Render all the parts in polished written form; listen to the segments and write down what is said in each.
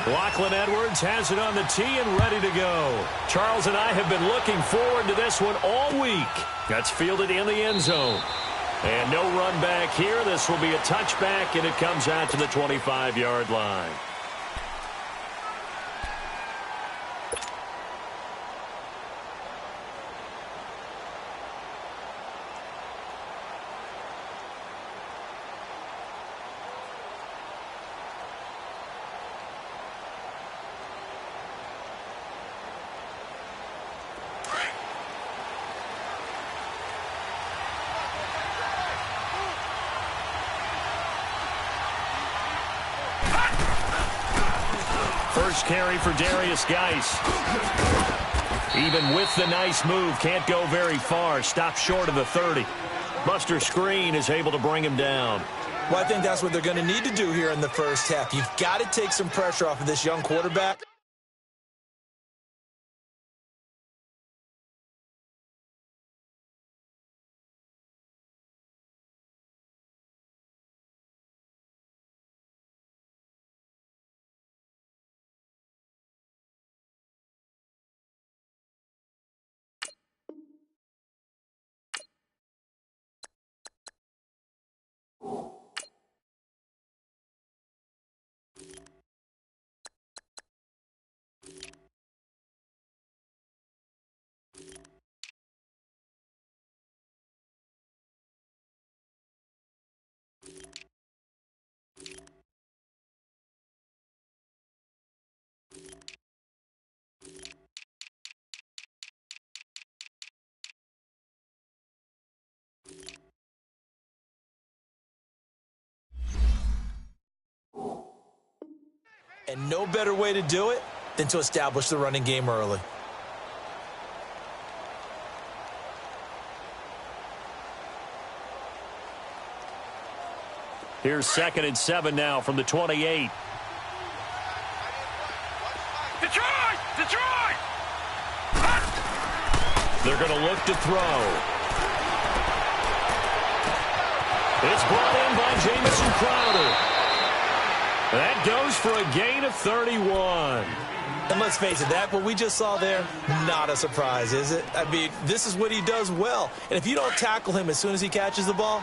Lachlan Edwards has it on the tee and ready to go. Charles and I have been looking forward to this one all week. That's fielded in the end zone. And no run back here. This will be a touchback, and it comes out to the 25-yard line. First carry for Darius Geis. Even with the nice move, can't go very far. Stopped short of the 30. Buster Screen is able to bring him down. Well, I think that's what they're going to need to do here in the first half. You've got to take some pressure off of this young quarterback. And no better way to do it than to establish the running game early. Here's 2nd and 7 now from the 28. Detroit! Detroit! They're going to look to throw. It's brought in by Jamison Crowder. That goes for a gain of 31. And let's face it, that what we just saw there, not a surprise, is it? I mean, this is what he does well. And if you don't tackle him as soon as he catches the ball,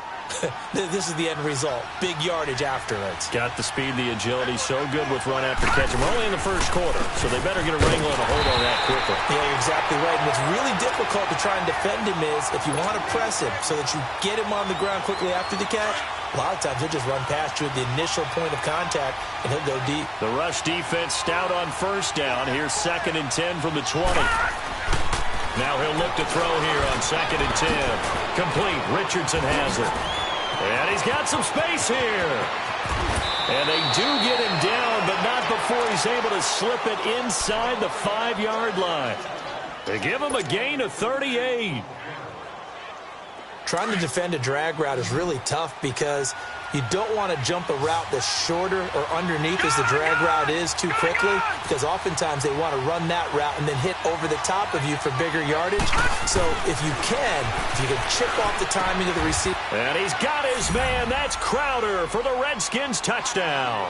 this is the end result. Big yardage afterwards. Got the speed, the agility, so good with run after catch. And we're only in the first quarter, so they better get a wrangle and a hold on that quickly. Yeah, you're exactly right. And what's really difficult to try and defend him is if you want to press him so that you get him on the ground quickly after the catch, a lot of times he'll just run past you at the initial point of contact, and he'll go deep. The rush defense stout on first down. Here's 2nd and 10 from the 20. Now he'll look to throw here on 2nd and 10. Complete. Richardson has it. And he's got some space here. And they do get him down, but not before he's able to slip it inside the 5-yard line. They give him a gain of 38. Trying to defend a drag route is really tough because you don't want to jump a route that's shorter or underneath as the drag route is too quickly, because oftentimes they want to run that route and then hit over the top of you for bigger yardage. So if you can chip off the timing of the receiver. And he's got his man. That's Crowder for the Redskins touchdown.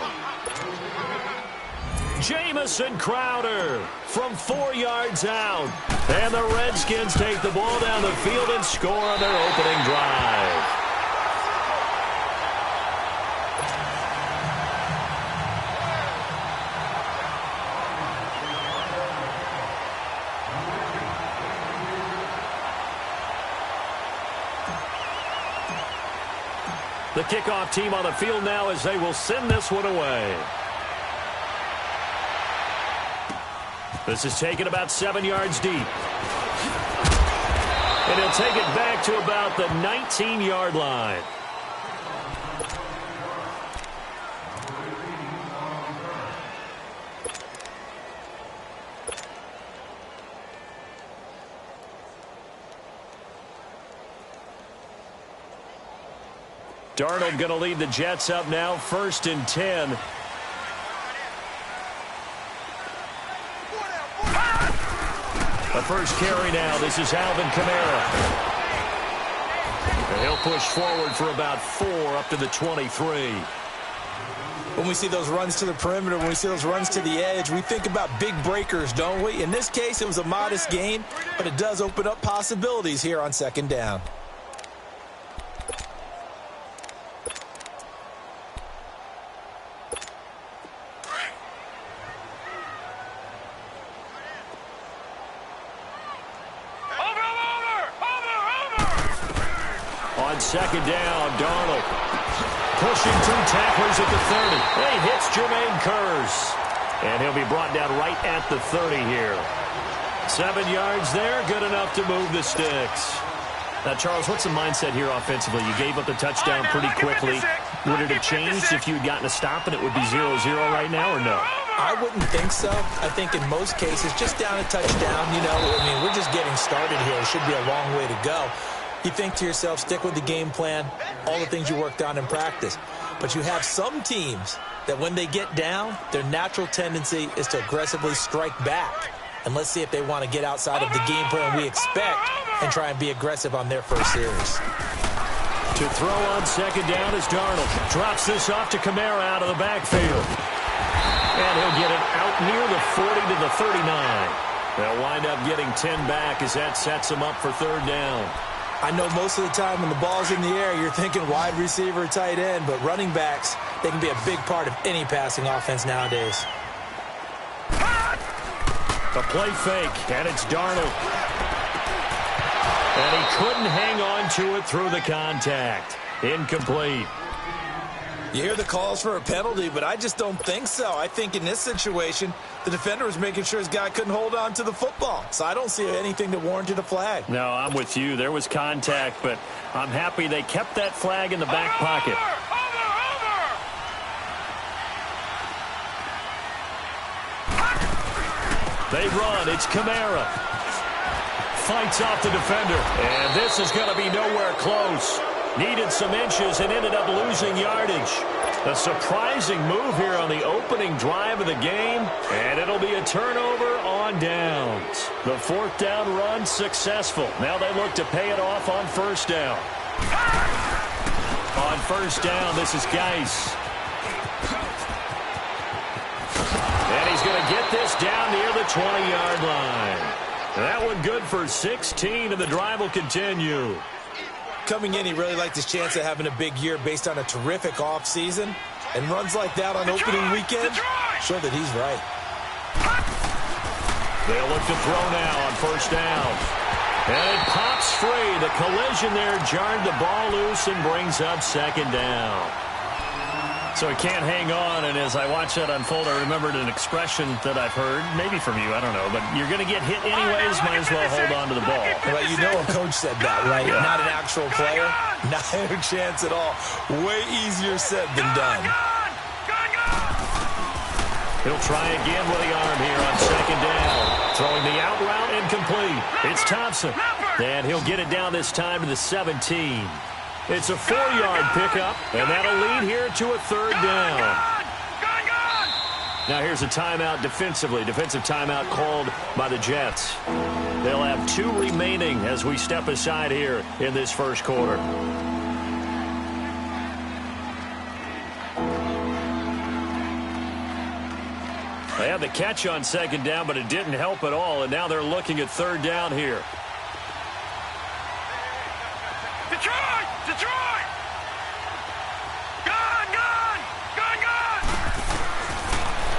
Jamison Crowder from 4 yards out. And the Redskins take the ball down the field and score on their opening drive. The kickoff team on the field now as they will send this one away. This is taken about 7 yards deep. And he'll take it back to about the 19-yard line. Darnold going to lead the Jets up now, 1st and 10. The first carry now. This is Alvin Kamara. And he'll push forward for about 4 up to the 23. When we see those runs to the perimeter, when we see those runs to the edge, we think about big breakers, don't we? In this case, it was a modest gain, but it does open up possibilities here on second down. On second down, Darnold pushing 2 tacklers at the 30. He hits Jermaine Kearse. And he'll be brought down right at the 30 here. 7 yards there, good enough to move the sticks. Now, Charles, what's the mindset here offensively? You gave up the touchdown pretty quickly. Would it have changed if you had gotten a stop and it would be 0-0 right now, or no? I wouldn't think so. I think in most cases, just down a touchdown, we're just getting started here. It should be a long way to go. You think to yourself, stick with the game plan, all the things you worked on in practice. But you have some teams that when they get down, their natural tendency is to aggressively strike back. And let's see if they want to get outside of the game plan we expect and try and be aggressive on their first series. To throw on second down is Darnold. Drops this off to Kamara out of the backfield. And he'll get it out near the 40 to the 39. They'll wind up getting 10 back as that sets them up for third down. I know most of the time when the ball's in the air, you're thinking wide receiver, tight end, but running backs, they can be a big part of any passing offense nowadays. The play fake, and it's Darnold. And he couldn't hang on to it through the contact. Incomplete. You hear the calls for a penalty, but I just don't think so. I think in this situation, the defender was making sure his guy couldn't hold on to the football. So I don't see anything that warranted a flag. No, I'm with you. There was contact, but I'm happy they kept that flag in the back pocket. They run. It's Kamara. Fights off the defender. And this is going to be nowhere close. Needed some inches and ended up losing yardage. A surprising move here on the opening drive of the game. And it'll be a turnover on downs. The fourth down run successful. Now they look to pay it off on first down. On first down, this is Geis. And he's going to get this down near the 20-yard line. That one good for 16, and the drive will continue. Coming in, he really liked his chance of having a big year based on a terrific offseason. And runs like that on opening weekend show that he's right. They'll look to throw now on first down. And it pops free. The collision there jarred the ball loose and brings up second down. So he can't hang on, and as I watch that unfold, I remembered an expression that I've heard, maybe from you, I don't know, but you're going to get hit anyways, might as well hold on to the ball. Well, you know a coach said that, right? Yeah. Not an actual player. Not a chance at all. Way easier said than done. He'll try again with the arm here on second down. Throwing the out route incomplete. It's Thompson. And he'll get it down this time to the 17. It's a 4-yard pickup, and that'll lead here to a third down. Now here's a timeout defensively. Defensive timeout called by the Jets. They'll have 2 remaining as we step aside here in this first quarter. They had the catch on second down, but it didn't help at all, and now they're looking at third down here. Detroit! Detroit! Gone! Gone! Gone! Gone!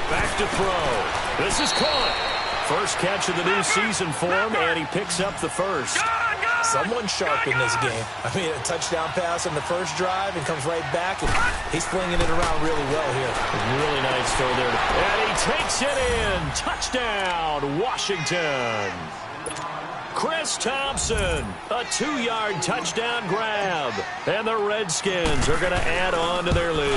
Back to throw. This is caught. First catch of the new season for him, and he picks up the first. Gone! Gone! Someone sharp in this game. I mean, a touchdown pass on the first drive and comes right back, and he's flinging it around really well here. Really nice throw there. And he takes it in. Touchdown, Washington. Chris Thompson, a 2-yard touchdown grab. And the Redskins are going to add on to their lead.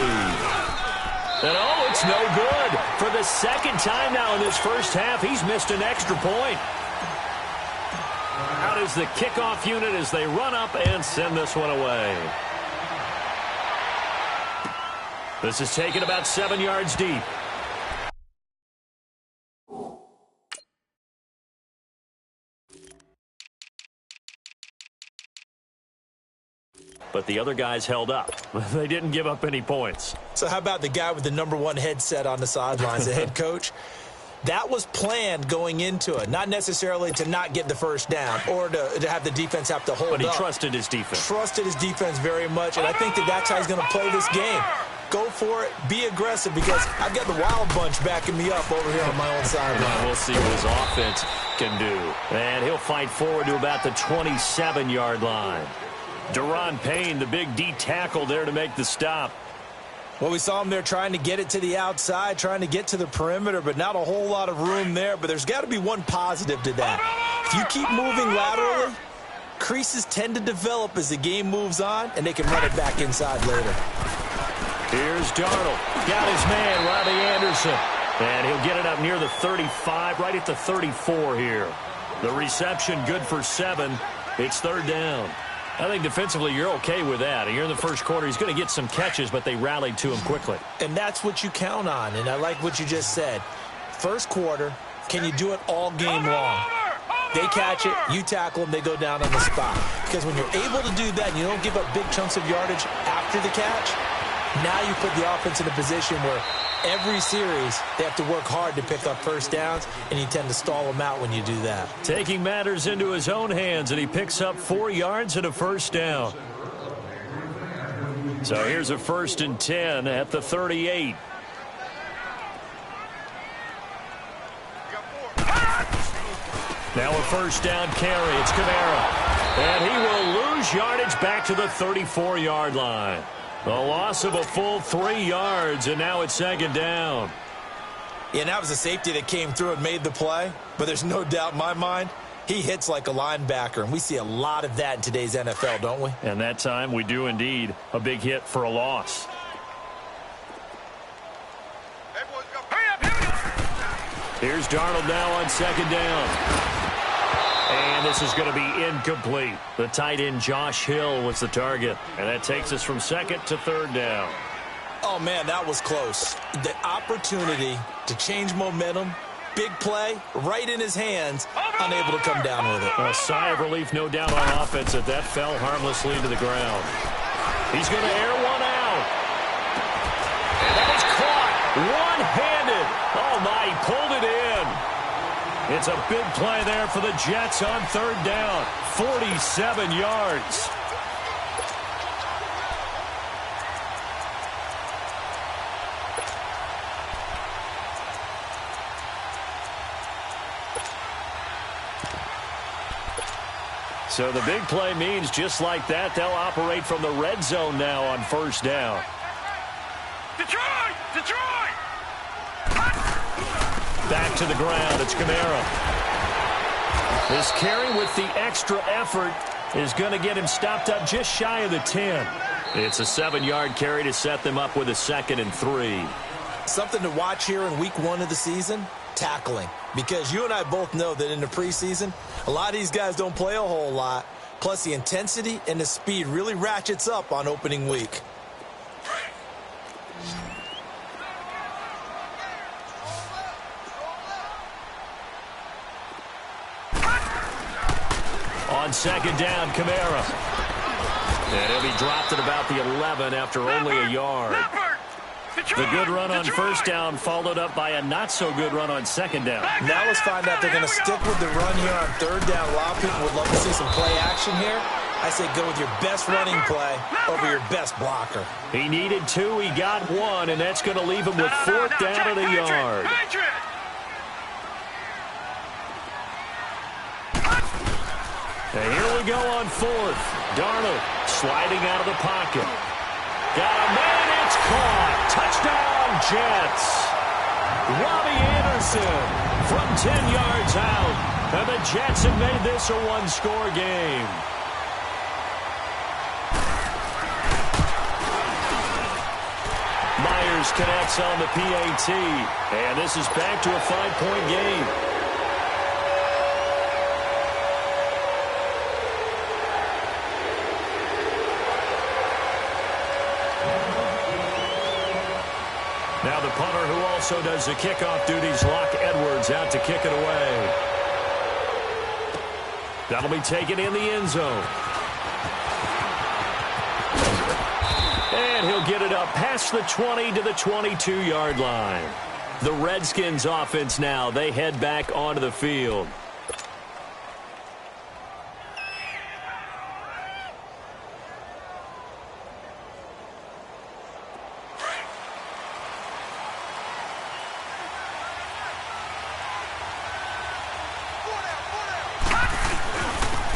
And oh, it's no good. For the second time now in this first half, he's missed an extra point. Out is the kickoff unit as they run up and send this one away. This is taken about 7 yards deep. The other guys held up. They didn't give up any points. So how about the guy with the #1 headset on the sidelines, the head coach? That was planned going into it, not necessarily to not get the first down or to have the defense have to hold up. But he trusted his defense. Trusted his defense very much, and I think that's how he's going to play this game. Go for it. Be aggressive, because I've got the wild bunch backing me up over here on my own sideline. We'll see what his offense can do. And he'll fight forward to about the 27-yard line. Deron Payne, the big D tackle there to make the stop. Well, we saw him there trying to get it to the outside, trying to get to the perimeter, but not a whole lot of room there. But there's got to be one positive to that. If you keep moving laterally, creases tend to develop as the game moves on, and they can run it back inside later. Here's Darnold. Got his man, Robbie Anderson. And he'll get it up near the 35, right at the 34 here. The reception good for 7. It's 3rd down. I think defensively you're okay with that. Here in the first quarter, he's going to get some catches, but they rallied to him quickly. And that's what you count on, and I like what you just said. First quarter, can you do it all game long? They catch it, you tackle them, they go down on the spot. Because when you're able to do that and you don't give up big chunks of yardage after the catch, now you put the offense in a position where every series they have to work hard to pick up first downs, and you tend to stall them out when you do that. Taking matters into his own hands, and he picks up 4 yards and a first down. So here's a 1st and 10 at the 38. Now a first down carry. It's Kamara. And he will lose yardage back to the 34-yard line. A loss of a full 3 yards, and now it's 2nd down. Yeah, and that was a safety that came through and made the play. But there's no doubt in my mind, he hits like a linebacker. And we see a lot of that in today's NFL, don't we? And that time we do indeed. A big hit for a loss. Here's Darnold now on 2nd down. And this is going to be incomplete. The tight end Josh Hill was the target. And that takes us from 2nd to 3rd down. Oh, man, that was close. The opportunity to change momentum, big play, right in his hands, unable to come down with it. A sigh of relief, no doubt, on offense that fell harmlessly to the ground. He's going to air one out. And that is caught one-handed. Oh, my, he pulled it in. It's a big play there for the Jets on 3rd down. 47 yards. So the big play means just like that, they'll operate from the red zone now on 1st down. Detroit! Detroit! Back to the ground. It's Kamara. This carry with the extra effort is going to get him stopped up just shy of the 10. It's a 7-yard carry to set them up with a 2nd and 3. Something to watch here in week 1 of the season, tackling. Because you and I both know that in the preseason, a lot of these guys don't play a whole lot. Plus, the intensity and the speed really ratchets up on opening week. On 2nd down, Kamara. And he'll be dropped at about the 11 after only a yard. The good run on 1st down followed up by a not-so-good run on 2nd down. Now let's find out they're going to stick with the run here on 3rd down. A lot of people would love to see some play action here. I say go with your best running play over your best blocker. He needed 2. He got 1, and that's going to leave him with 4th down at a yard. And here we go on 4th. Darnold sliding out of the pocket. Got a man, it's caught. Touchdown, Jets. Robbie Anderson from 10 yards out. And the Jets have made this a one-score game. Myers connects on the PAT. And this is back to a 5-point game. Now the punter who also does the kickoff duties, Locke Edwards, out to kick it away. That'll be taken in the end zone. And he'll get it up past the 20 to the 22-yard line. The Redskins offense now, they head back onto the field.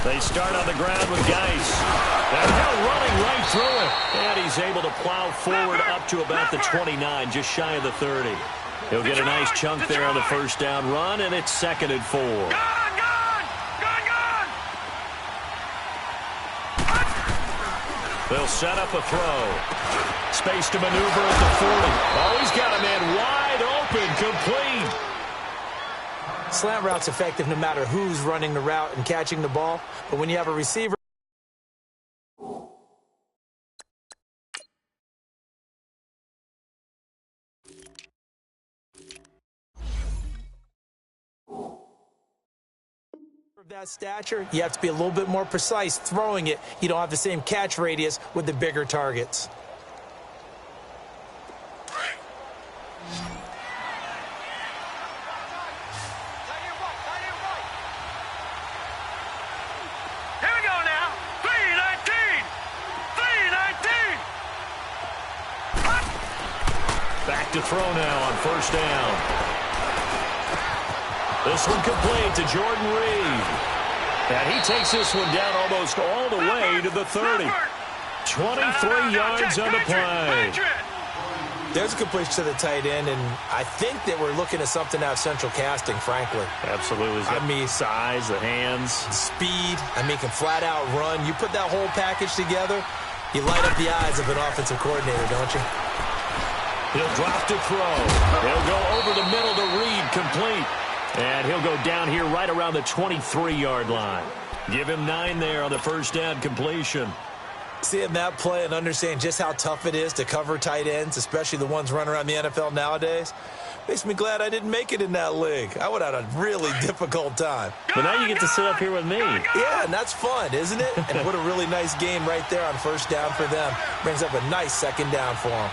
They start on the ground with Geis. And now running right through it. And he's able to plow forward up to about the 29, just shy of the 30. He'll get a nice chunk there on the first down run, and it's 2nd and 4. They'll set up a throw. Space to maneuver at the 40. Oh, he's got a man wide open, complete. Slant route's effective no matter who's running the route and catching the ball. But when you have a receiver, of that stature, you have to be a little bit more precise throwing it. You don't have the same catch radius with the bigger targets. To throw now on first down. This one complete to Jordan Reed. And he takes this one down almost all the way to the 30. 23 yards on the play. There's a completion to the tight end, and I think that we're looking at something out of central casting, frankly. Absolutely. I mean, size, the hands. Speed. I mean, can flat out run. You put that whole package together, you light up the eyes of an offensive coordinator, don't you? He'll drop to throw. He'll go over the middle to Reed, complete. And he'll go down here right around the 23-yard line. Give him 9 there on the first down completion. Seeing that play and understanding just how tough it is to cover tight ends, especially the ones running around the NFL nowadays, makes me glad I didn't make it in that league. I would have had a really difficult time. But now you get to sit up here with me. Yeah, and that's fun, isn't it? And what a really nice game right there on first down for them. Brings up a nice second down for them.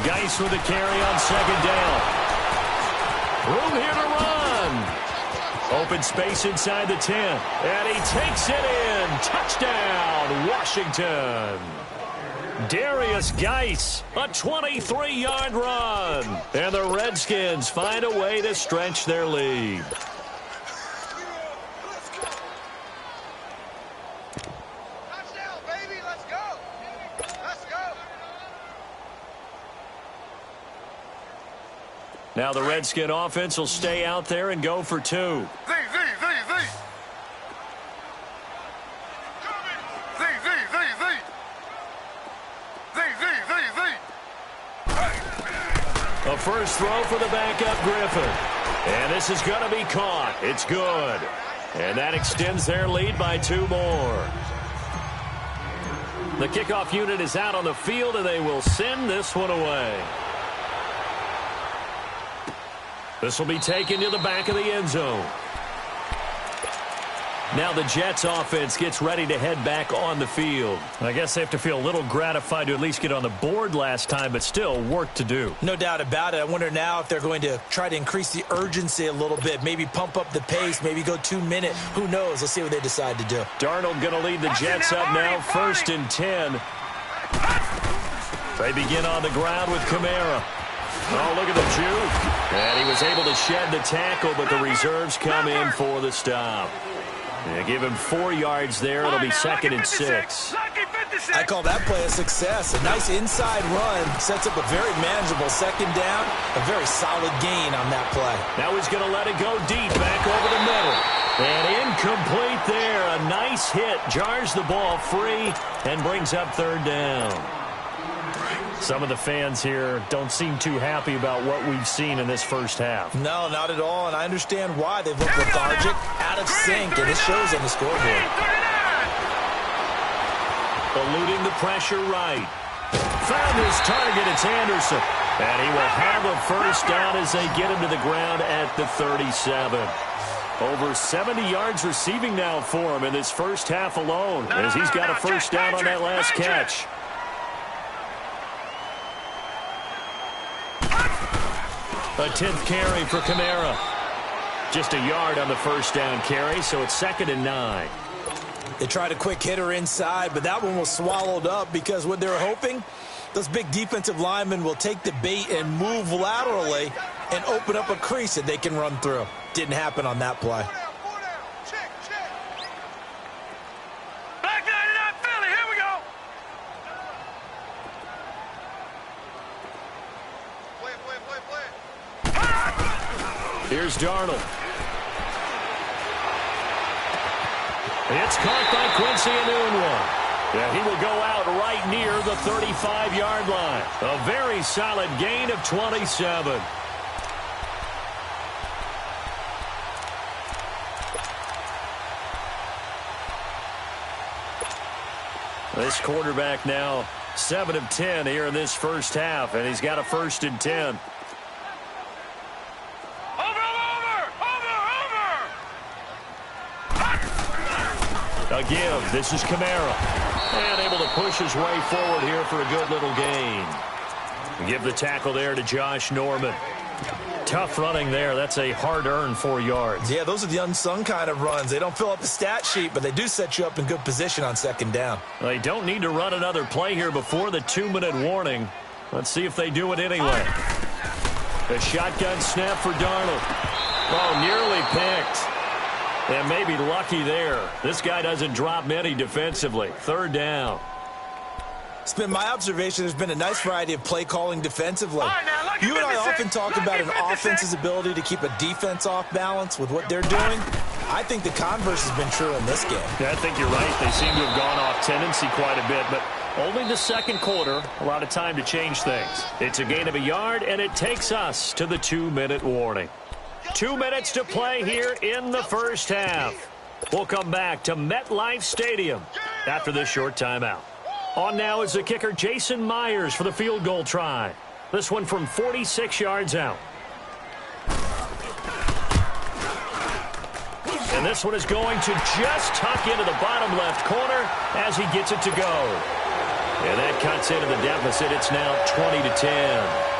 Geis with a carry on second down. Room here to run. Open space inside the 10. And he takes it in. Touchdown, Washington. Darius Geis, a 23-yard run. And the Redskins find a way to stretch their lead. Now the Redskin offense will stay out there and go for 2. A first throw for the backup Griffin. And this is going to be caught. It's good. And that extends their lead by 2 more. The kickoff unit is out on the field, and they will send this one away. This will be taken to the back of the end zone. Now the Jets offense gets ready to head back on the field. I guess they have to feel a little gratified to at least get on the board last time, but still work to do. No doubt about it. I wonder now if they're going to try to increase the urgency a little bit, maybe pump up the pace, maybe go 2-minute. Who knows? Let's see what they decide to do. Darnold going to lead the Jets up now, 1st and 10. They begin on the ground with Kamara. Oh, look at the juke. And he was able to shed the tackle, but the reserves come in for the stop. They give him 4 yards there. It'll be 2nd and 6. I call that play a success. A nice inside run sets up a very manageable second down. A very solid gain on that play. Now he's going to let it go deep back over the middle. And incomplete there. A nice hit. Jars the ball free and brings up 3rd down. Some of the fans here don't seem too happy about what we've seen in this first half. No, not at all, and I understand why. They've looked lethargic, out of sync, and it shows on the scoreboard. Eluding the pressure right. Found his target, it's Anderson. And he will have a first down as they get him to the ground at the 37. Over 70 yards receiving now for him in this first half alone, as he's got a first down on that last catch. A 10th carry for Kamara. Just a yard on the first down carry, so it's 2nd and 9. They tried a quick hitter inside, but that one was swallowed up because what they're hoping, those big defensive linemen will take the bait and move laterally and open up a crease that they can run through. Didn't happen on that play. Back 99 Philly, here we go. Here's Darnold. It's caught by Quincy Enunwa. Yeah, he will go out right near the 35-yard line. A very solid gain of 27. This quarterback now 7 of 10 here in this first half, and he's got a 1st and 10. A give. This is Kamara. And able to push his way forward here for a good little gain. Give the tackle there to Josh Norman. Tough running there. That's a hard-earned 4 yards. Yeah, those are the unsung kind of runs. They don't fill up the stat sheet, but they do set you up in good position on 2nd down. They don't need to run another play here before the 2-minute warning. Let's see if they do it anyway. The shotgun snap for Darnold. Oh, nearly picked. And maybe lucky there. This guy doesn't drop many defensively. 3rd down. It's been my observation there's been a nice variety of play calling defensively. You and I often talk about an offense's ability to keep a defense off balance with what they're doing. I think the converse has been true in this game. Yeah, I think you're right. They seem to have gone off tendency quite a bit, but only the 2nd quarter, a lot of time to change things. It's a gain of a yard, and it takes us to the 2-minute warning. 2 minutes to play here in the first half. We'll come back to MetLife Stadium after this short timeout. On now is the kicker Jason Myers for the field goal try. This one from 46 yards out. And this one is going to just tuck into the bottom left corner as he gets it to go. And that cuts into the deficit. It's now 20-10.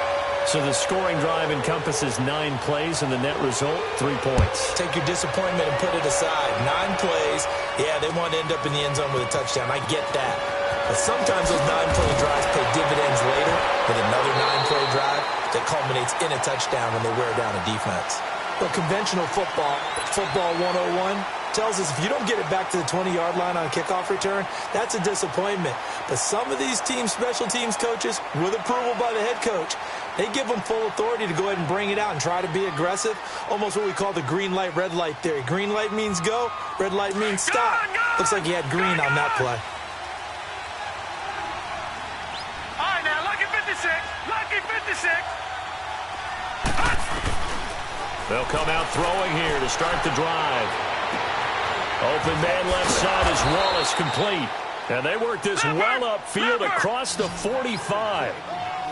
So the scoring drive encompasses 9 plays, and the net result, 3 points. Take your disappointment and put it aside. 9 plays, yeah, they want to end up in the end zone with a touchdown. I get that. But sometimes those 9-play drives pay dividends later with another 9-play drive that culminates in a touchdown when they wear down a defense. But conventional football 101, tells us if you don't get it back to the 20-yard line on a kickoff return, that's a disappointment. But some of these team special teams coaches, with approval by the head coach, they give them full authority to go ahead and bring it out and try to be aggressive. Almost what we call the green light, red light theory. Green light means go, red light means stop. Looks like he had green on that play. All right, now, lucky 56. Lucky 56. They'll come out throwing here to start the drive. Open man left side is Wallace, complete. And they work this well upfield across the 45.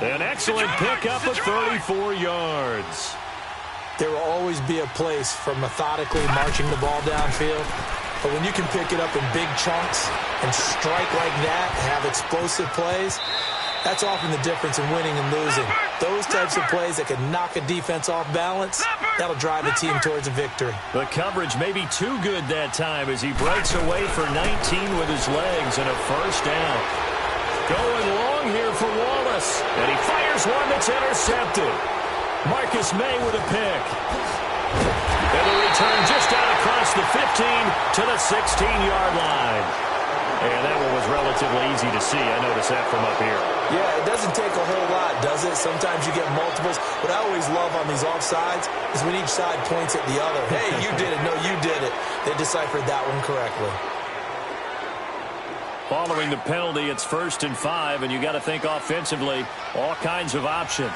An excellent pickup of 34 yards. There will always be a place for methodically marching the ball downfield. But when you can pick it up in big chunks and strike like that, have explosive plays, that's often the difference in winning and losing. Those types of plays that can knock a defense off balance, that'll drive a team towards a victory. The coverage may be too good that time as he breaks away for 19 with his legs and a first down. Going long here for Wallace, and he fires one that's intercepted. Marcus May with a pick. And the return just out across the 15 to the 16-yard line. And that one was relatively easy to see. I noticed that from up here. Yeah, it doesn't take a whole lot, does it? Sometimes you get multiples. What I always love on these offsides is when each side points at the other. Hey, you did it. No, you did it. They deciphered that one correctly. Following the penalty, it's 1st and 5, and you got to think offensively, all kinds of options.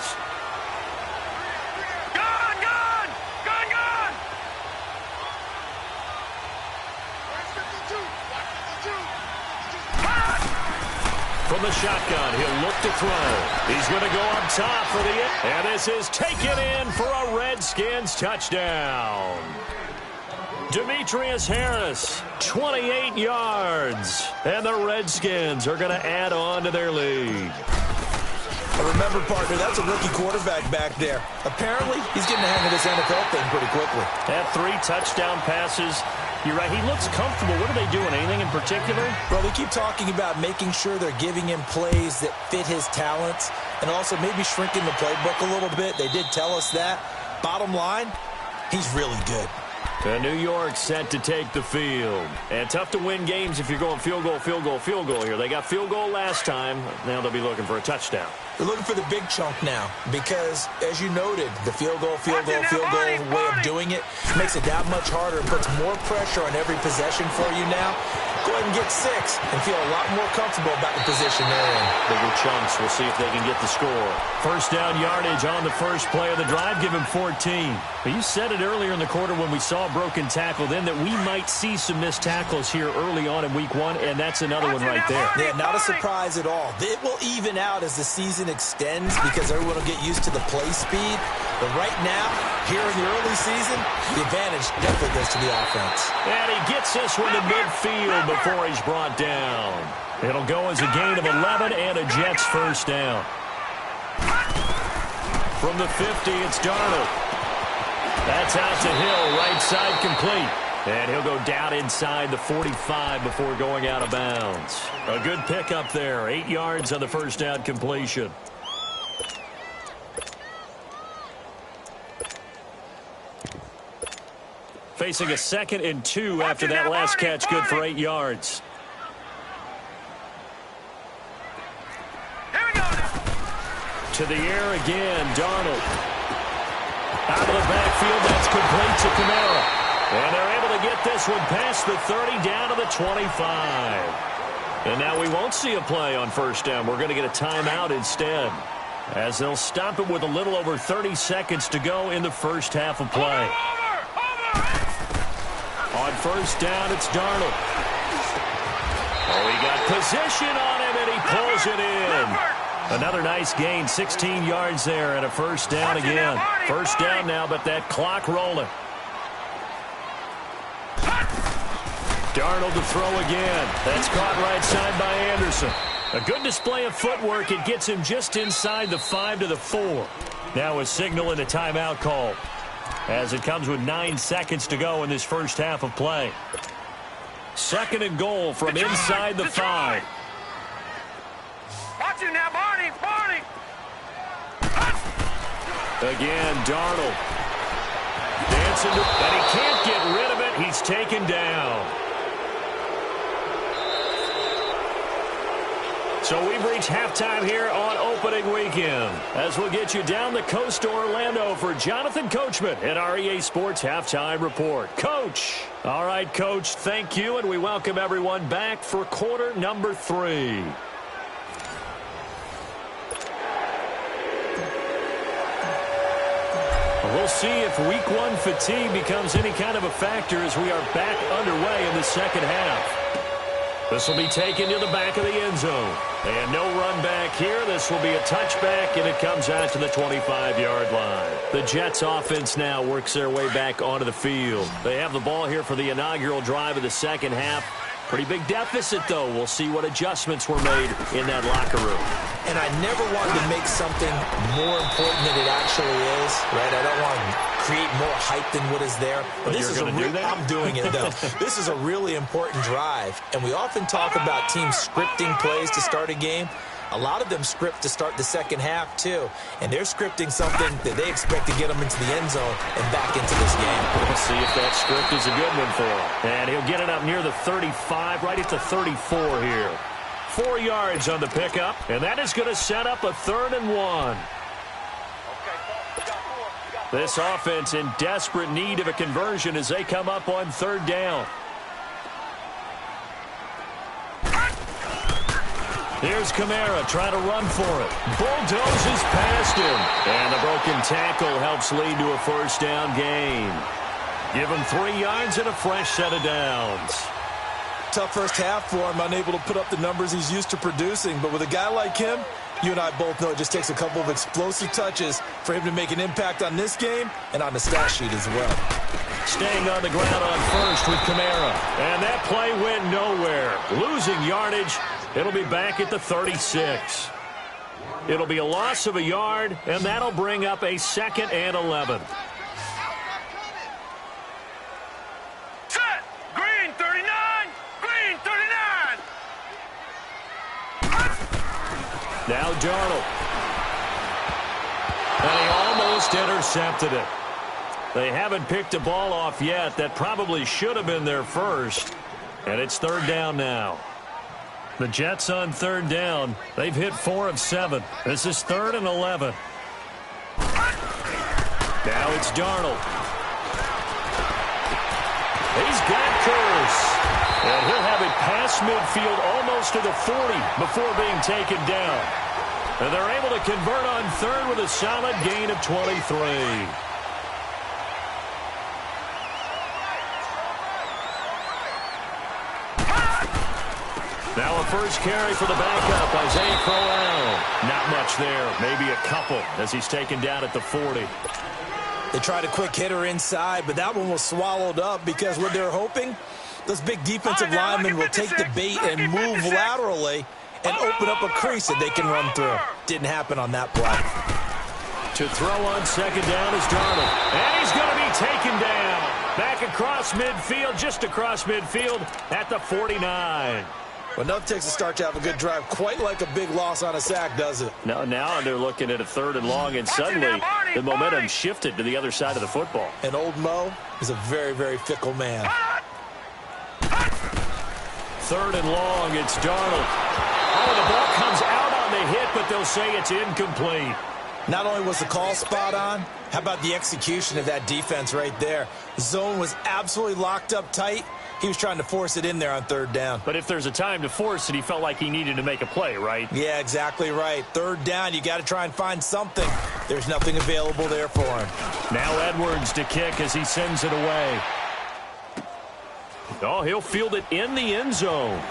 From the shotgun, he'll look to throw. He's going to go up top for the... And this is taken in for a Redskins touchdown. Demetrius Harris, 28 yards. And the Redskins are going to add on to their lead. Remember, partner, that's a rookie quarterback back there. Apparently, he's getting the hang of this NFL thing pretty quickly. Had 3 touchdown passes. You're right, he looks comfortable. What are they doing? Anything in particular? Well, they keep talking about making sure they're giving him plays that fit his talents and also maybe shrinking the playbook a little bit. They did tell us that. Bottom line, he's really good. New York set to take the field. And tough to win games if you're going field goal, field goal, field goal here. They got field goal last time. Now they'll be looking for a touchdown. They're looking for the big chunk now because, as you noted, the field goal way of doing it makes it that much harder and puts more pressure on every possession for you now. Go ahead and get 6 and feel a lot more comfortable about the position they're in. Bigger chunks. We'll see if they can get the score. First down yardage on the first play of the drive. Give him 14. But you said it earlier in the quarter when we saw a broken tackle then that we might see some missed tackles here early on in week 1, and that's another one right there. Yeah, not a surprise at all. It will even out as the season extends because everyone will get used to the play speed. But right now, here in the early season, the advantage definitely goes to the offense. And he gets this one to midfield before he's brought down. It'll go as a gain of 11 and a Jets first down. From the 50, it's Darnold. That's out to Hill, right side complete. And he'll go down inside the 45 before going out of bounds. A good pickup there, 8 yards on the first down completion. Facing a 2nd and 2 after that last catch, good for 8 yards. To the air again, Darnold. Out of the backfield, that's complete to Kamara. And they're able to get this one past the 30 down to the 25. And now we won't see a play on first down. We're going to get a timeout instead, as they'll stop it with a little over 30 seconds to go in the first half of play. On first down, it's Darnold. Oh, he got position on him, and he pulls it in. Another nice gain, 16 yards there, and a first down again. First down now, but that clock rolling. Darnold to throw again. That's caught right side by Anderson. A good display of footwork. It gets him just inside the 5 to the 4. Now a signal and a timeout call, as it comes with 9 seconds to go in this first half of play. 2nd and goal from inside the 5. Watch him now, Barney. Again, Darnold. Dancing, and he can't get rid of it. He's taken down. So we've reached halftime here on opening weekend, as we'll get you down the coast to Orlando for Jonathan Coachman at our EA Sports Halftime Report. Coach. All right, Coach, thank you, and we welcome everyone back for quarter number 3. We'll see if week 1 fatigue becomes any kind of a factor as we are back underway in the second half. This will be taken to the back of the end zone. And no run back here. This will be a touchback, and it comes out to the 25-yard line. The Jets offense now works their way back onto the field. They have the ball here for the inaugural drive of the second half. Pretty big deficit, though. We'll see what adjustments were made in that locker room. And I never wanted to make something more important than it actually is, right? I don't want to create more hype than what is there. But this is I'm doing it, though. This is a really important drive. And we often talk about teams scripting plays to start a game. A lot of them script to start the second half, too. And they're scripting something that they expect to get them into the end zone and back into this game. We'll see if that script is a good one for him. And he'll get it up near the 35, right at the 34 here. 4 yards on the pickup, and that is going to set up a 3rd and 1. This offense in desperate need of a conversion as they come up on 3rd down. Here's Kamara trying to run for it. Bulldozes past him. And the broken tackle helps lead to a first down gain. Give him 3 yards and a fresh set of downs. Tough first half for him, unable to put up the numbers he's used to producing. But with a guy like him, you and I both know it just takes a couple of explosive touches for him to make an impact on this game and on the stat sheet as well. Staying on the ground on first with Kamara. And that play went nowhere. Losing yardage. It'll be back at the 36. It'll be a loss of a yard, and that'll bring up a 2nd and 11. Set. Green 39. Green 39. Now Darnold. And he almost intercepted it. They haven't picked a ball off yet. That probably should have been their first. And it's 3rd down now. The Jets on 3rd down. They've hit 4 of 7. This is 3rd and 11. Now it's Darnold. He's got Curse. And he'll have it past midfield almost to the 40 before being taken down. And they're able to convert on 3rd with a solid gain of 23. Now a first carry for the backup, Isaiah Crowell. Not much there, maybe a couple as he's taken down at the 40. They tried a quick hitter inside, but that one was swallowed up because what they're hoping, those big defensive linemen will take the bait and move laterally and open up a crease that they can run through. Didn't happen on that play. To throw on 2nd down is Darnold. And he's going to be taken down. Back across midfield, just across midfield at the 49. Well, nothing takes a start to have a good drive quite like a big loss on a sack, does it? Now they're looking at a 3rd and long, and suddenly the momentum shifted to the other side of the football. And old Mo is a very, very fickle man. 3rd and long, it's Darnold. Oh, the ball comes out on the hit, but they'll say it's incomplete. Not only was the call spot on, how about the execution of that defense right there? The zone was absolutely locked up tight. He was trying to force it in there on 3rd down. But if there's a time to force it, he felt like he needed to make a play, right? Yeah, exactly right. 3rd down, you got to try and find something. There's nothing available there for him. Now Edwards to kick as he sends it away. Oh, he'll field it in the end zone.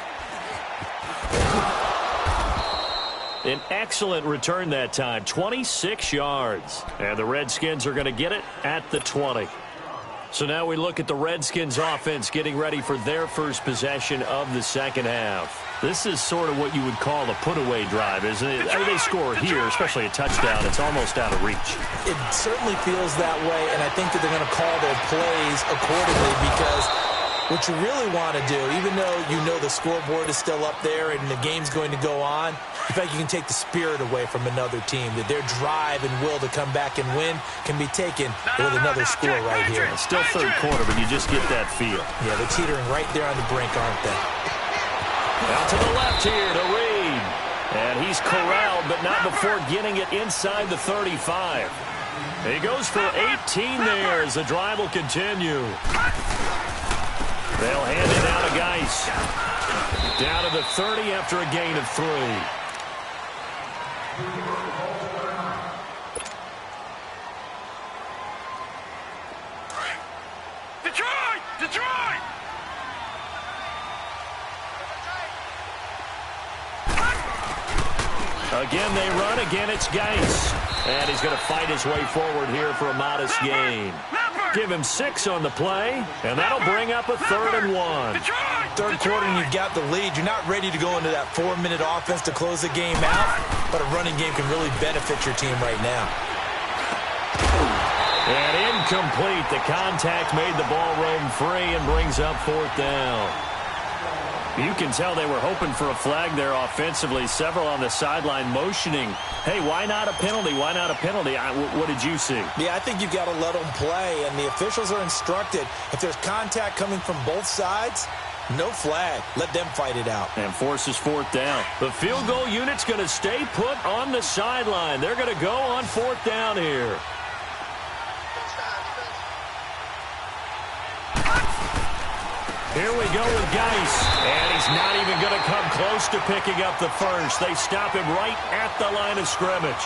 An excellent return that time, 26 yards. And the Redskins are going to get it at the 20. So now we look at the Redskins offense getting ready for their first possession of the 2nd half. This is sort of what you would call a put-away drive, isn't it? I mean, they score here, especially a touchdown. It's almost out of reach. It certainly feels that way, and I think that they're going to call their plays accordingly because what you really want to do, even though you know the scoreboard is still up there and the game's going to go on, in fact, you can take the spirit away from another team, that their drive and will to come back and win can be taken with another score right here. It's still 3rd quarter, but you just get that feel. Yeah, they're teetering right there on the brink, aren't they? Out to the left here to Reed. And he's corralled, but not before getting it inside the 35. He goes for 18 there as the drive will continue. They'll hand it down to Geis. Down to the 30 after a gain of 3. Detroit! Detroit! Again, they run. Again, it's Geis. And he's going to fight his way forward here for a modest gain. Give him 6 on the play, and that'll bring up a 3rd and 1. 3rd quarter, and you've got the lead. You're not ready to go into that 4-minute offense to close the game out, but a running game can really benefit your team right now. And incomplete. The contact made the ball roam free and brings up 4th down. You can tell they were hoping for a flag there offensively. Several on the sideline motioning, hey, why not a penalty? Why not a penalty? What did you see? Yeah, I think you've got to let them play, and the officials are instructed. If there's contact coming from both sides, no flag. Let them fight it out. And forces 4th down. The field goal unit's going to stay put on the sideline. They're going to go on 4th down here. Here we go with Geis, and he's not even going to come close to picking up the first. They stop him right at the line of scrimmage.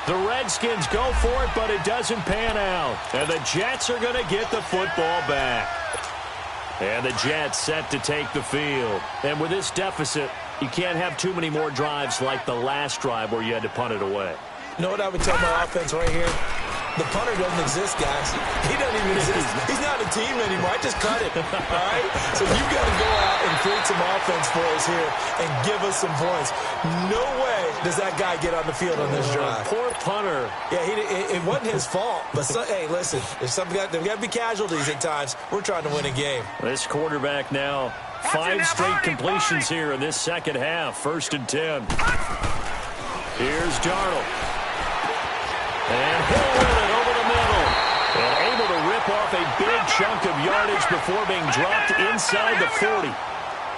The Redskins go for it, but it doesn't pan out. And the Jets are going to get the football back. And the Jets set to take the field. And with this deficit, you can't have too many more drives like the last drive where you had to punt it away. You know what I would tell my offense right here? The punter doesn't exist, guys. He doesn't even exist. He's not a team anymore. I just cut it, all right? So you've got to go out and create some offense for us here and give us some points. No way does that guy get on the field on this drive. Poor punter. Yeah, it wasn't his fault. But, hey, listen, there's got to be casualties at times. We're trying to win a game. This quarterback now, 5 straight completions here in this second half. 1st and 10. Here's Darnold. And he'll win it over the middle. And able to rip off a big chunk of yardage before being dropped inside the 40.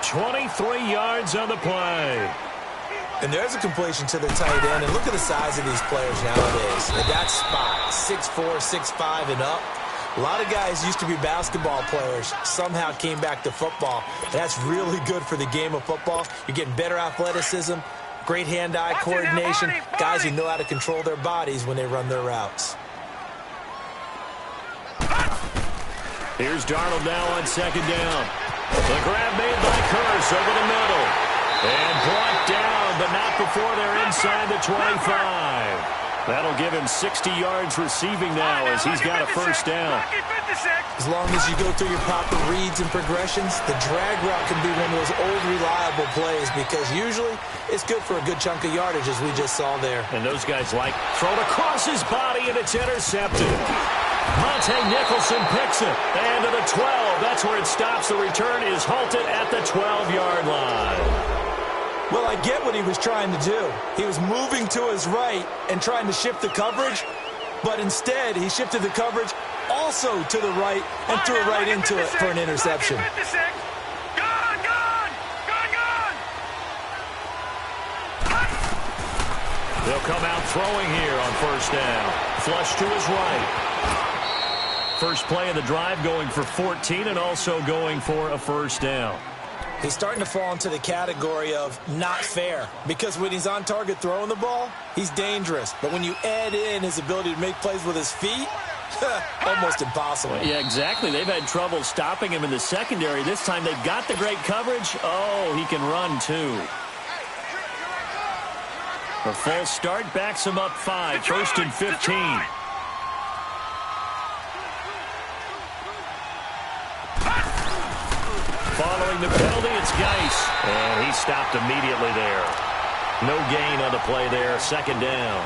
23 yards on the play. And there's a completion to the tight end. And look at the size of these players nowadays. At that spot, 6'4", 6'5", and up. A lot of guys used to be basketball players, somehow came back to football. That's really good for the game of football. You're getting better athleticism, great hand-eye coordination, guys who know how to control their bodies when they run their routes. Here's Darnold now on 2nd down. The grab made by Curse over the middle. And brought down, but not before they're inside the 25. That'll give him 60 yards receiving now as he's got a 1st down. As long as you go through your proper reads and progressions, the drag route can be one of those old reliable plays because usually it's good for a good chunk of yardage as we just saw there. And those guys like thrown across his body and it's intercepted. Monte Nicholson picks it. And to the 12. That's where it stops. The return is halted at the 12-yard line. Well, I get what he was trying to do. He was moving to his right and trying to shift the coverage, but instead he shifted the coverage also to the right and threw it right into it for an interception. They'll come out throwing here on 1st down. Flush to his right. First play of the drive going for 14 and also going for a 1st down. He's starting to fall into the category of not fair because when he's on target throwing the ball, he's dangerous. But when you add in his ability to make plays with his feet, almost impossible. Yeah, exactly. They've had trouble stopping him in the secondary. This time they've got the great coverage. Oh, he can run too. The false start backs him up 5. 1st and 15. Following the penalty, it's Geis. And he stopped immediately there. No gain on the play there. 2nd down.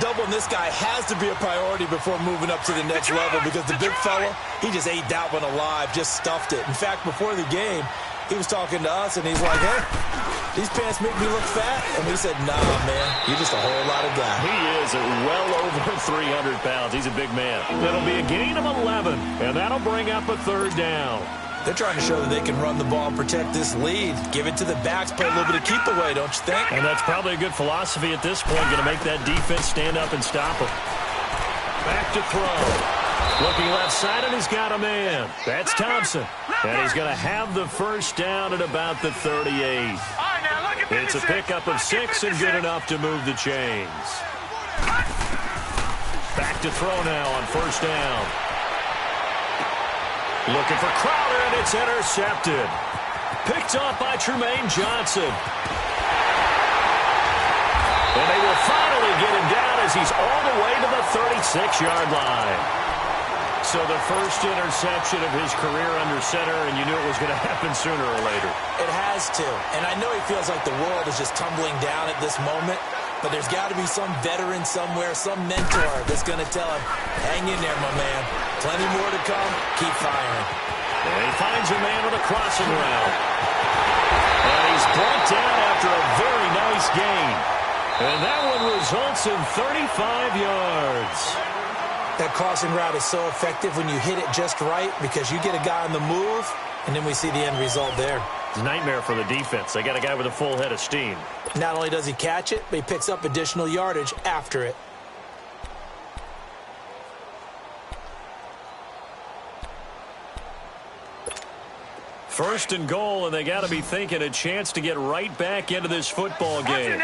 Doubling this guy has to be a priority before moving up to the next level because the big fella, he just ate that one alive, just stuffed it. In fact, before the game, he was talking to us, and he's like, hey, these pants make me look fat. And we said, nah, man, you're just a whole lot of guy. He is well over 300 pounds. He's a big man. That'll be a gain of 11, and that'll bring up a 3rd down. They're trying to show that they can run the ball and protect this lead. Give it to the backs, play a little bit of keep away, don't you think? And that's probably a good philosophy at this point, going to make that defense stand up and stop him. Back to throw. Looking left side, and he's got a man. That's Thompson. And he's going to have the 1st down at about the 38. It's a pickup of 6 and good enough to move the chains. Back to throw now on 1st down. Looking for Crowder, and it's intercepted. Picked off by Tremaine Johnson. And they will finally get him down as he's all the way to the 36-yard line. So the first interception of his career under center, and you knew it was going to happen sooner or later. It has to. And I know he feels like the world is just tumbling down at this moment, but there's got to be some veteran somewhere, some mentor that's going to tell him, hang in there, my man. Plenty more to come. Keep firing. And he finds a man with a crossing route. And he's brought down after a very nice gain. And that one results in 35 yards. That crossing route is so effective when you hit it just right because you get a guy on the move, and then we see the end result there. It's a nightmare for the defense. They got a guy with a full head of steam. Not only does he catch it, but he picks up additional yardage after it. First and goal, and they got to be thinking a chance to get right back into this football game.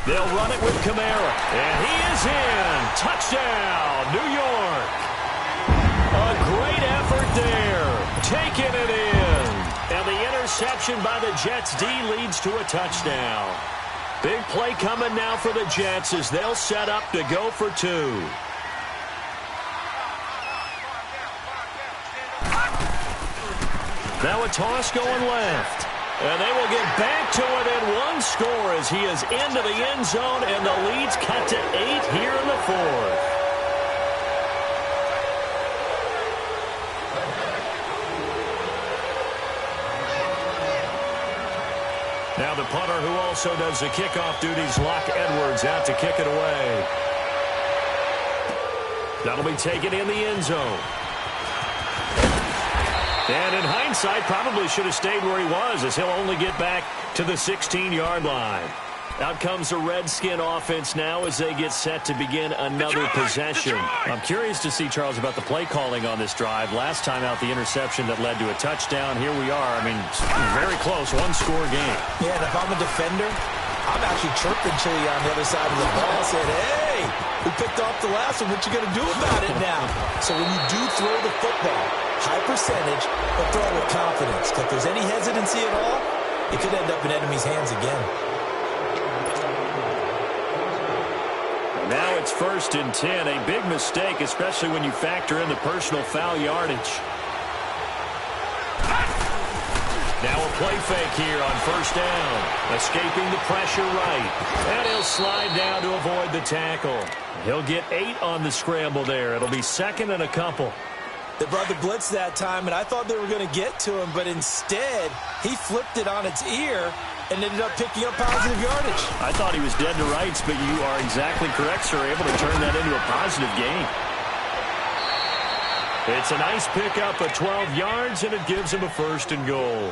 They'll run it with Kamara, and he is in. Touchdown, New York. A great effort there, taking it in. And the interception by the Jets D leads to a touchdown. Big play coming now for the Jets as they'll set up to go for 2. Now a toss going left. And they will get back to within 1 score as he is into the end zone, and the lead's cut to 8 here in the 4th. Now the punter who also does the kickoff duties, Locke Edwards, out to kick it away. That'll be taken in the end zone. And in hindsight, probably should have stayed where he was, as he'll only get back to the 16-yard line. Out comes the Redskin offense now as they get set to begin another possession. I'm curious to see, Charles, about the play calling on this drive. Last time out, the interception that led to a touchdown. Here we are. I mean, very close, 1-score game. Yeah, and if I'm a defender, I'm actually chirping Chili on the other side of the ball, saying, hey, we picked off the last one. What you going to do about it now? So when you do throw the football, high percentage, but throw it with confidence. If there's any hesitancy at all, it could end up in enemy's hands again. Now it's 1st and 10. A big mistake, especially when you factor in the personal foul yardage. Now a play fake here on 1st down. Escaping the pressure right. And he'll slide down to avoid the tackle. He'll get 8 on the scramble there. It'll be 2nd and a couple. They brought the blitz that time, and I thought they were going to get to him, but instead, he flipped it on its ear and ended up picking up positive yardage. I thought he was dead to rights, but you are exactly correct, sir. Able to turn that into a positive gain. It's a nice pickup of 12 yards, and it gives him a 1st and goal.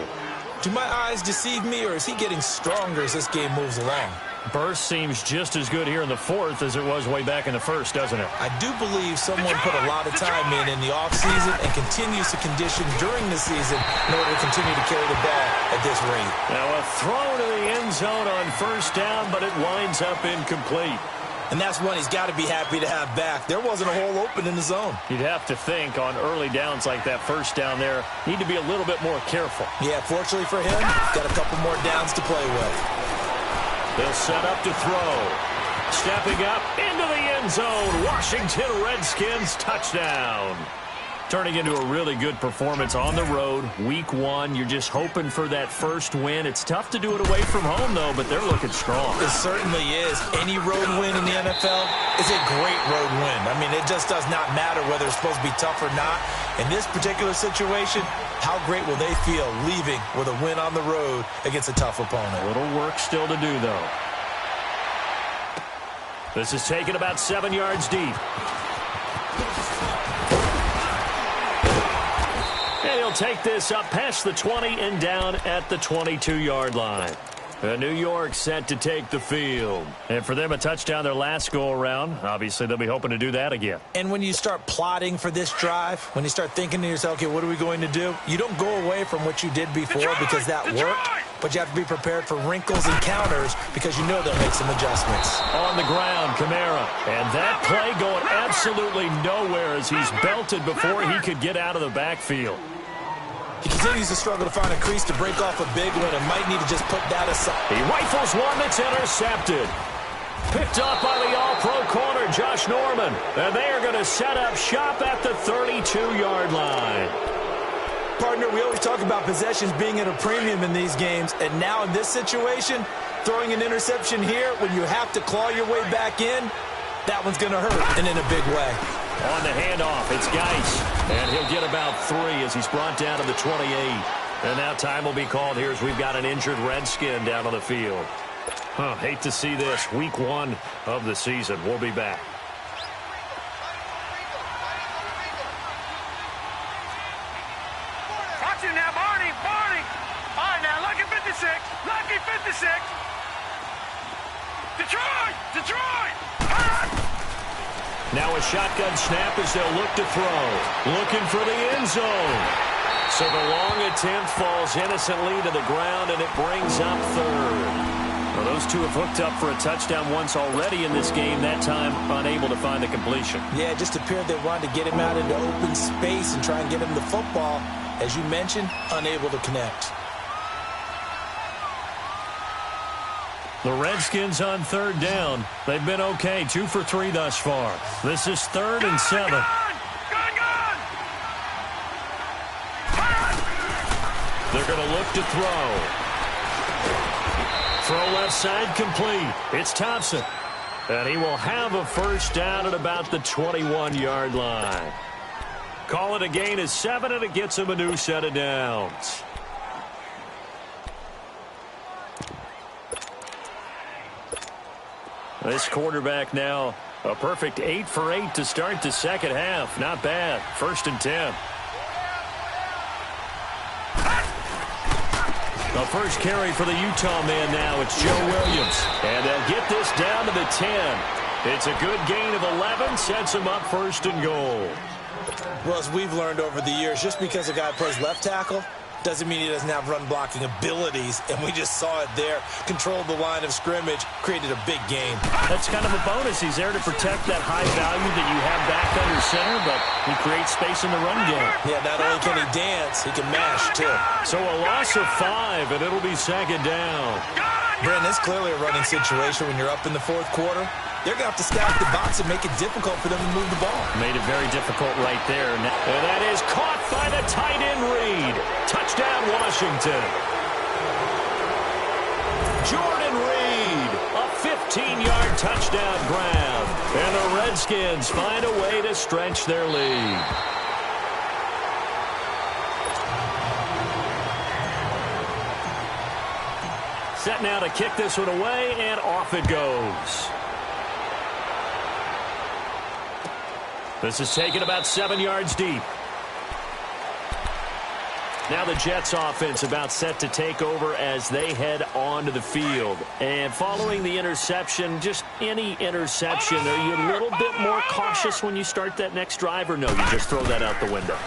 Do my eyes deceive me, or is he getting stronger as this game moves along? Burst seems just as good here in the 4th as it was way back in the 1st, doesn't it? I do believe someone put a lot of time in the offseason and continues to condition during the season in order to continue to carry the ball at this rate. Now a throw to the end zone on 1st down, but it winds up incomplete. And that's one he's got to be happy to have back. There wasn't a hole open in the zone. You'd have to think on early downs like that 1st down there, need to be a little bit more careful. Yeah, fortunately for him, got a couple more downs to play with. They'll set up to throw. Stepping up into the end zone. Washington Redskins touchdown. Turning into a really good performance on the road. Week 1, you're just hoping for that first win. It's tough to do it away from home, though, but they're looking strong. It certainly is. Any road win in the NFL is a great road win. I mean, it just does not matter whether it's supposed to be tough or not. In this particular situation, how great will they feel leaving with a win on the road against a tough opponent? A little work still to do, though. This is taken about 7 yards deep. And he'll take this up past the 20 and down at the 22-yard line. New York set to take the field. And for them, a touchdown their last go-around. Obviously, they'll be hoping to do that again. And when you start plotting for this drive, when you start thinking to yourself, okay, what are we going to do? You don't go away from what you did before because that worked, but you have to be prepared for wrinkles and counters because you know they'll make some adjustments. On the ground, Kamara. And that play going absolutely nowhere as he's belted before he could get out of the backfield. He continues to struggle to find a crease to break off a big one and might need to just put that aside. He rifles one that's intercepted. Picked up by the all-pro corner, Josh Norman. And they are going to set up shop at the 32-yard line. Partner, we always talk about possessions being at a premium in these games. And now in this situation, throwing an interception here when you have to claw your way back in, that one's going to hurt, and in a big way. On the handoff, it's Geis. And he'll get about 3 as he's brought down to the 28. And now time will be called here as we've got an injured Redskin down on the field. Hate to see this. Week 1 of the season. We'll be back. Watch it now, Barney. All right, now, lucky 56. Lucky 56. Detroit. Now a shotgun snap as they'll look to throw. Looking for the end zone. So the long attempt falls innocently to the ground, and it brings up 3rd. Well, those two have hooked up for a touchdown once already in this game, that time unable to find the completion. Yeah, it just appeared they wanted to get him out into open space and try and get him the football. As you mentioned, unable to connect. The Redskins on third down. They've been okay, 2 for 3 thus far. This is 3rd and 7. They're going to look to throw. Throw left side complete. It's Thompson. And he will have a first down at about the 21-yard line. Call it a gain of 7, and it gets him a new set of downs. This quarterback now a perfect 8 for 8 to start the second half. Not bad. 1st and 10. The first carry for the Utah man now. It's Joe Williams. And they'll get this down to the 10. It's a good gain of 11. Sets him up 1st and goal. Well, as we've learned over the years, just because a guy plays left tackle doesn't mean he doesn't have run-blocking abilities, and we just saw it there. Controlled the line of scrimmage, created a big gain. That's kind of a bonus. He's there to protect that high value that you have back under center, but he creates space in the run game. Yeah, not only can he dance, he can mash, too. So a loss of 5, and it'll be 2nd down. Brandon, it's clearly a running situation when you're up in the 4th quarter. They're going to have to stack the box and make it difficult for them to move the ball. Made it very difficult right there. And that is caught by the tight end Reed. Touchdown, Washington. Jordan Reed, a 15-yard touchdown grab. And the Redskins find a way to stretch their lead. Set now to kick this one away, and off it goes. This is taken about 7 yards deep. Now the Jets offense about set to take over as they head onto the field. And following the interception, just any interception, are you a little bit more cautious when you start that next drive, or no, you just throw that out the window?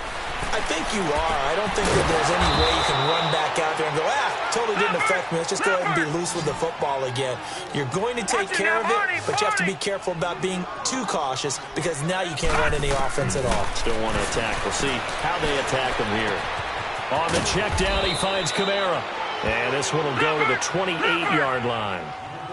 I think you are. I don't think that there's any way you can run back out there and go, totally didn't affect me. Let's just go ahead and be loose with the football again. You're going to take care of it, but you have to be careful about being too cautious because now you can't run any offense at all. Still want to attack. We'll see how they attack him here. On the check down, he finds Kamara. And this one will go to the 28-yard line.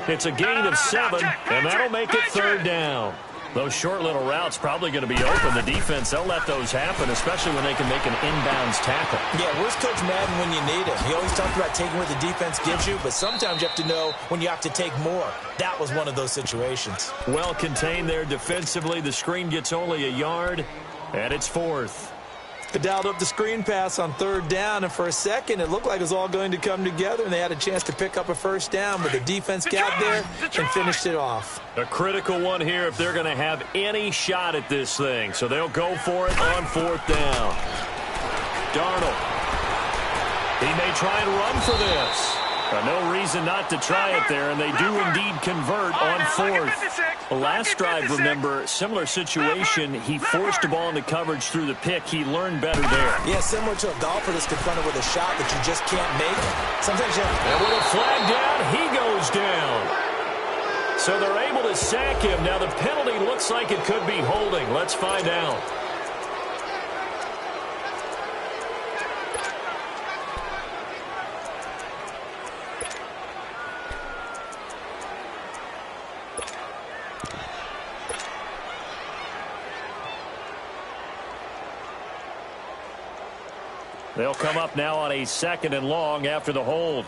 It's a gain of 7, and that'll make it 3rd down. Those short little routes probably going to be open. The defense, they'll let those happen, especially when they can make an inbounds tackle. Yeah, where's Coach Madden when you need him? He always talked about taking what the defense gives you, but sometimes you have to know when you have to take more. That was one of those situations. Well contained there defensively. The screen gets only a yard, and it's 4th. They dialed up the screen pass on 3rd down, and for a second, it looked like it was all going to come together, and they had a chance to pick up a first down, but the defense got there and finished it off. A critical one here if they're going to have any shot at this thing. So they'll go for it on 4th down. Darnold. He may try and run for this. No reason not to try it there, and they do indeed convert on 4th. The last drive, remember, similar situation. He forced the ball into coverage through the pick. He learned better there. Yeah, similar to a golfer that's confronted with a shot that you just can't make. Sometimes you have... And with a flag down, he goes down. So they're able to sack him. Now the penalty looks like it could be holding. Let's find out. They'll come up now on a 2nd and long after the hold.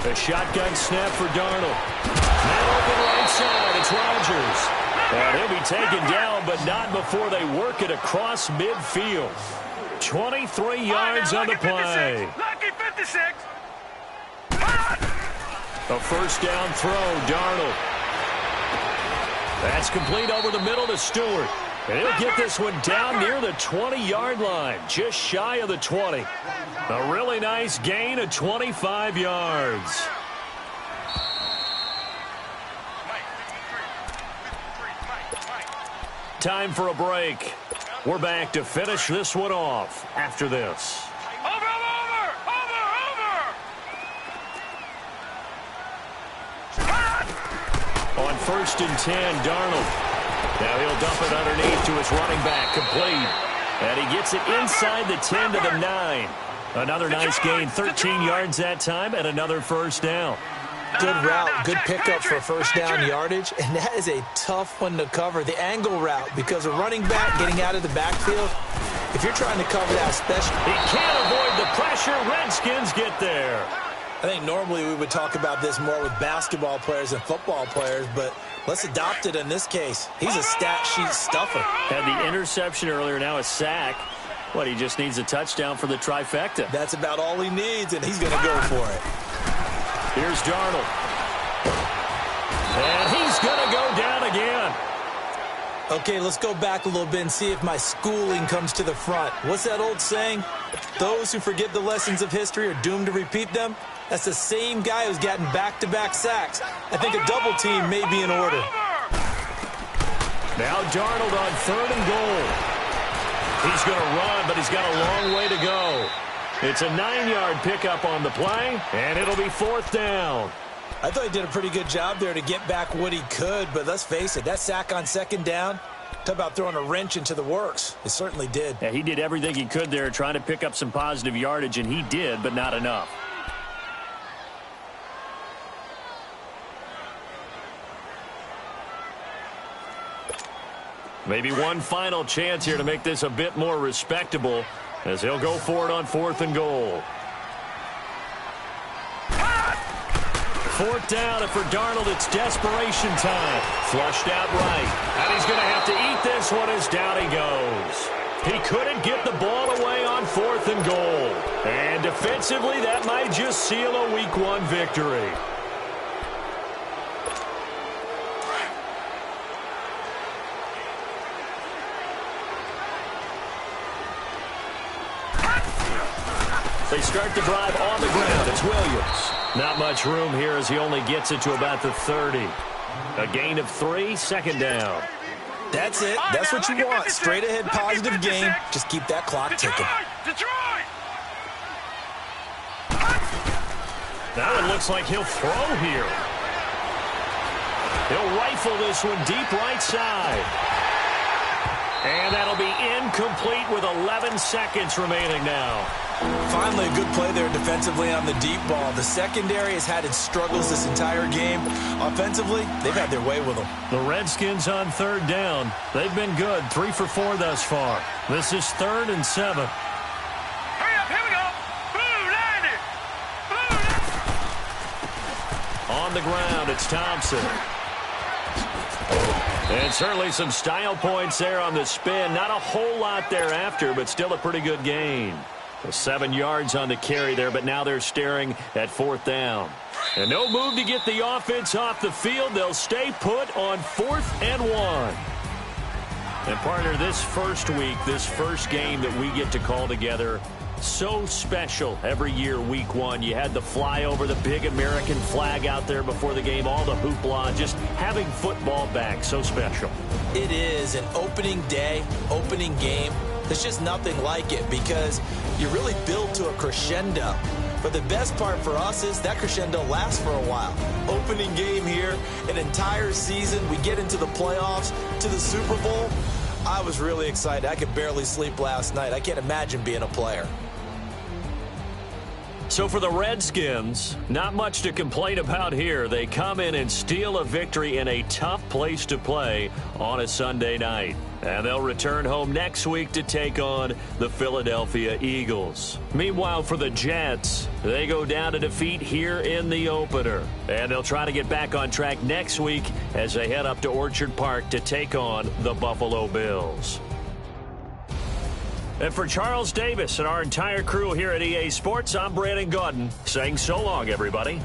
A shotgun snap for Darnold. Now open right side, it's Rodgers. And he'll be taken down, but not before they work it across midfield. 23 yards on the play. Lucky 56. A first down throw, Darnold. That's complete over the middle to Stewart. And he'll get this one down near the 20-yard line, just shy of the 20. A really nice gain of 25 yards. Time for a break. We're back to finish this one off after this. On 1st and 10, Darnold. Now he'll dump it underneath to his running back, complete. And he gets it inside the 10 to the 9. Another nice gain, 13 yards that time, and another first down. Good route, good pickup for first down yardage, and that is a tough one to cover, the angle route, because a running back getting out of the backfield, if you're trying to cover that special... He can't avoid the pressure. Redskins get there. I think normally we would talk about this more with basketball players and football players, but let's adopt it in this case. He's a stat sheet stuffer. Had the interception earlier, now a sack. What, he just needs a touchdown for the trifecta. That's about all he needs, and he's going to go for it. Here's Darnold. And he's going to go down again. Okay, let's go back a little bit and see if my schooling comes to the front. What's that old saying? Those who forget the lessons of history are doomed to repeat them. That's the same guy who's gotten back-to-back sacks. I think a double team may be in order. Now Darnold on 3rd and goal. He's going to run, but he's got a long way to go. It's a 9-yard pickup on the play, and it'll be 4th down. I thought he did a pretty good job there to get back what he could, but let's face it, that sack on 2nd down, talk about throwing a wrench into the works. It certainly did. Yeah, he did everything he could there trying to pick up some positive yardage, and he did, but not enough. Maybe one final chance here to make this a bit more respectable as he'll go for it on 4th and goal. 4th down, and for Darnold, it's desperation time. Flushed out right. And he's going to have to eat this one as down he goes. He couldn't get the ball away on 4th and goal. And defensively, that might just seal a Week 1 victory. They start the drive on the ground. It's Williams. Not much room here as he only gets it to about the 30. A gain of 3, 2nd down. That's it. That's what you want. Straight ahead positive game. Just keep that clock ticking. Now it looks like he'll throw here. He'll rifle this one deep right side. And that'll be incomplete with 11 seconds remaining now. Finally, a good play there defensively on the deep ball. The secondary has had its struggles this entire game. Offensively, they've had their way with them. The Redskins on 3rd down. They've been good, 3 for 4 thus far. This is 3rd and 7. Hurry up, here we go. Blue, Blue. On the ground, it's Thompson. And certainly some style points there on the spin. Not a whole lot thereafter, but still a pretty good gain. 7 yards on the carry there, but now they're staring at 4th down. And no move to get the offense off the field. They'll stay put on 4th and 1. And, partner, this first week, this first game that we get to call together, so special every year, Week 1. You had the flyover, the big American flag out there before the game, all the hoopla, just having football back, so special. It is an opening day, opening game. There's just nothing like it because you really build to a crescendo. But the best part for us is that crescendo lasts for a while. Opening game here, an entire season. We get into the playoffs, to the Super Bowl. I was really excited. I could barely sleep last night. I can't imagine being a player. So for the Redskins, not much to complain about here. They come in and steal a victory in a tough place to play on a Sunday night. And they'll return home next week to take on the Philadelphia Eagles. Meanwhile, for the Jets, they go down to defeat here in the opener. And they'll try to get back on track next week as they head up to Orchard Park to take on the Buffalo Bills. And for Charles Davis and our entire crew here at EA Sports, I'm Brandon Gaudin saying so long, everybody.